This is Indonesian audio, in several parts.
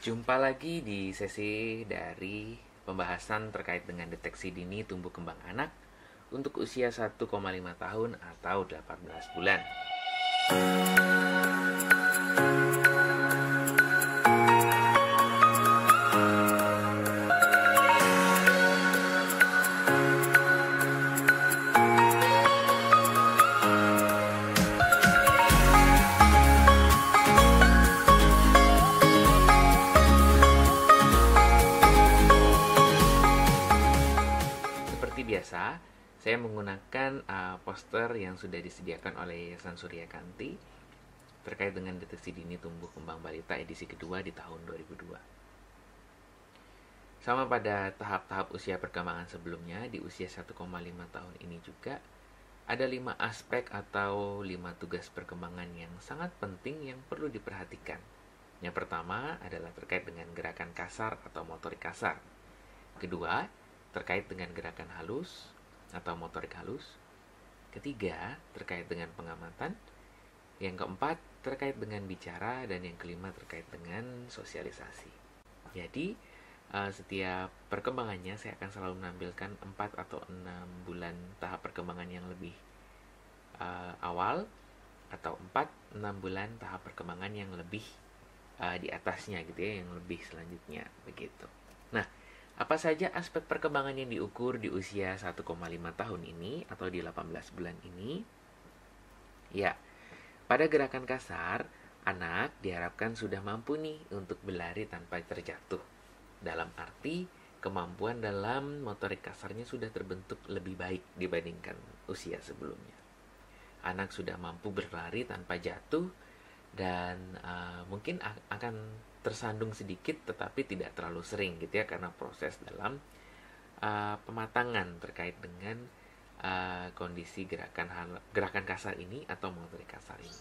Jumpa lagi di sesi dari pembahasan terkait dengan deteksi dini tumbuh kembang anak untuk usia 1,5 tahun atau 18 bulan. Seperti biasa, saya menggunakan poster yang sudah disediakan oleh Yayasan Surya Kanti terkait dengan deteksi dini tumbuh kembang balita edisi kedua di tahun 2002. Sama pada tahap-tahap usia perkembangan sebelumnya, di usia 1,5 tahun ini juga ada 5 aspek atau 5 tugas perkembangan yang sangat penting yang perlu diperhatikan. Yang pertama adalah terkait dengan gerakan kasar atau motorik kasar. Kedua, terkait dengan gerakan halus atau motorik halus. Ketiga, terkait dengan pengamatan. Yang keempat, terkait dengan bicara. Dan yang kelima, terkait dengan sosialisasi. Jadi, setiap perkembangannya saya akan selalu menampilkan 4 atau 6 bulan tahap perkembangan yang lebih awal, atau 4-6 bulan tahap perkembangan yang lebih di atasnya gitu ya, yang lebih selanjutnya begitu. Nah, apa saja aspek perkembangan yang diukur di usia 1,5 tahun ini atau di 18 bulan ini? Ya, pada gerakan kasar, anak diharapkan sudah mampu nih untuk berlari tanpa terjatuh. Dalam arti, kemampuan dalam motorik kasarnya sudah terbentuk lebih baik dibandingkan usia sebelumnya. Anak sudah mampu berlari tanpa jatuh dan mungkin akan tersandung sedikit tetapi tidak terlalu sering gitu ya, karena proses dalam pematangan terkait dengan kondisi gerakan kasar ini atau motorik kasar ini.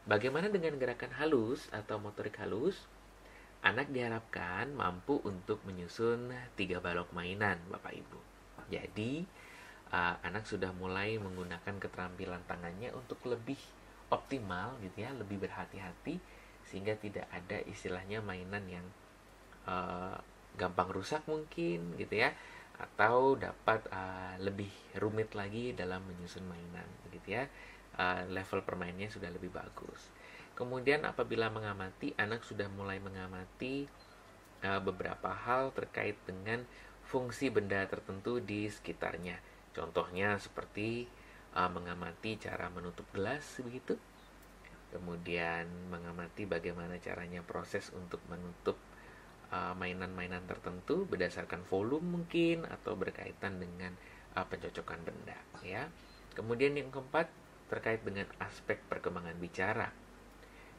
Bagaimana dengan gerakan halus atau motorik halus? Anak diharapkan mampu untuk menyusun 3 balok mainan, Bapak Ibu. Jadi anak sudah mulai menggunakan keterampilan tangannya untuk lebih optimal gitu ya, lebih berhati-hati sehingga tidak ada istilahnya mainan yang gampang rusak mungkin gitu ya, atau dapat lebih rumit lagi dalam menyusun mainan begitu ya. Level permainnya sudah lebih bagus. Kemudian apabila mengamati, anak sudah mulai mengamati beberapa hal terkait dengan fungsi benda tertentu di sekitarnya. Contohnya seperti mengamati cara menutup gelas begitu. Kemudian mengamati bagaimana caranya proses untuk menutup mainan-mainan tertentu berdasarkan volume mungkin atau berkaitan dengan pencocokan benda ya. Kemudian yang keempat terkait dengan aspek perkembangan bicara.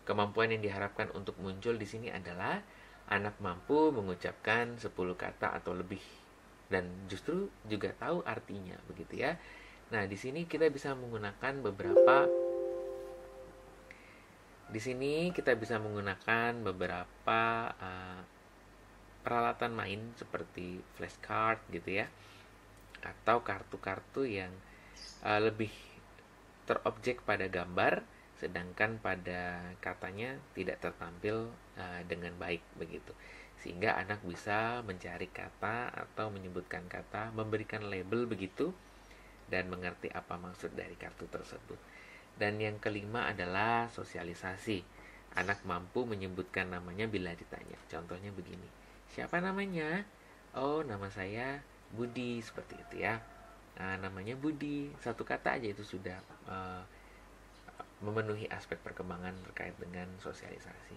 Kemampuan yang diharapkan untuk muncul di sini adalah anak mampu mengucapkan 10 kata atau lebih dan justru juga tahu artinya begitu ya. Nah, di sini kita bisa menggunakan beberapa peralatan main seperti flashcard gitu ya, atau kartu-kartu yang lebih terobjek pada gambar, sedangkan pada katanya tidak tertampil dengan baik begitu. Sehingga anak bisa mencari kata atau menyebutkan kata, memberikan label begitu, dan mengerti apa maksud dari kartu tersebut. Dan yang kelima adalah sosialisasi. Anak mampu menyebutkan namanya bila ditanya. Contohnya begini, siapa namanya? Oh, nama saya Budi, seperti itu ya. Namanya Budi, satu kata aja itu sudah memenuhi aspek perkembangan terkait dengan sosialisasi.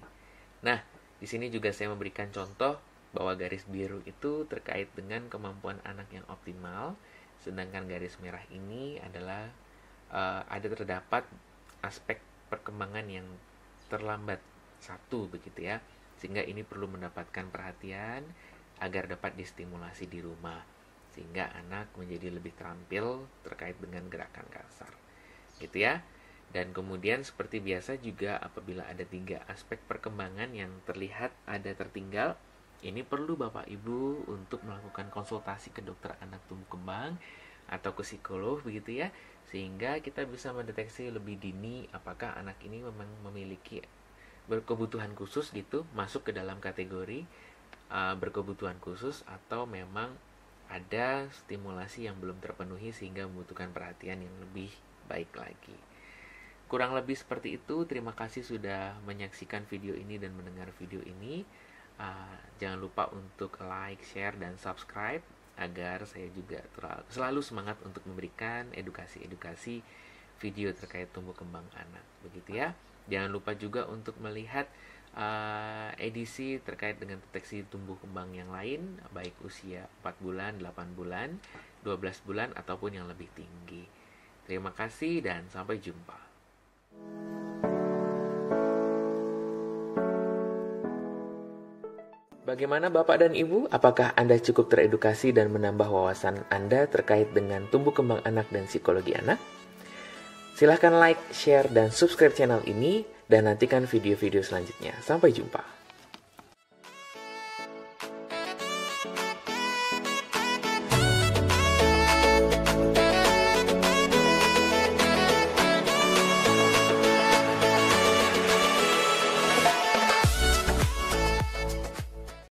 Nah, di sini juga saya memberikan contoh bahwa garis biru itu terkait dengan kemampuan anak yang optimal, sedangkan garis merah ini adalah terdapat aspek perkembangan yang terlambat satu begitu ya, sehingga ini perlu mendapatkan perhatian agar dapat distimulasi di rumah, sehingga anak menjadi lebih terampil terkait dengan gerakan kasar gitu ya. Dan kemudian seperti biasa juga apabila ada 3 aspek perkembangan yang terlihat ada tertinggal, ini perlu Bapak Ibu untuk melakukan konsultasi ke dokter anak tumbuh kembang atau ke psikolog begitu ya, sehingga kita bisa mendeteksi lebih dini apakah anak ini memang memiliki berkebutuhan khusus gitu, masuk ke dalam kategori berkebutuhan khusus, atau memang ada stimulasi yang belum terpenuhi sehingga membutuhkan perhatian yang lebih baik lagi. Kurang lebih seperti itu. Terima kasih sudah menyaksikan video ini dan mendengar video ini. Jangan lupa untuk like, share, dan subscribe agar saya juga selalu semangat untuk memberikan edukasi-edukasi video terkait tumbuh kembang anak. Begitu ya. Jangan lupa juga untuk melihat edisi terkait dengan deteksi tumbuh kembang yang lain, baik usia 4 bulan, 8 bulan, 12 bulan, ataupun yang lebih tinggi. Terima kasih dan sampai jumpa. Bagaimana Bapak dan Ibu? Apakah Anda cukup teredukasi dan menambah wawasan Anda terkait dengan tumbuh kembang anak dan psikologi anak? Silahkan like, share, dan subscribe channel ini, dan nantikan video-video selanjutnya. Sampai jumpa.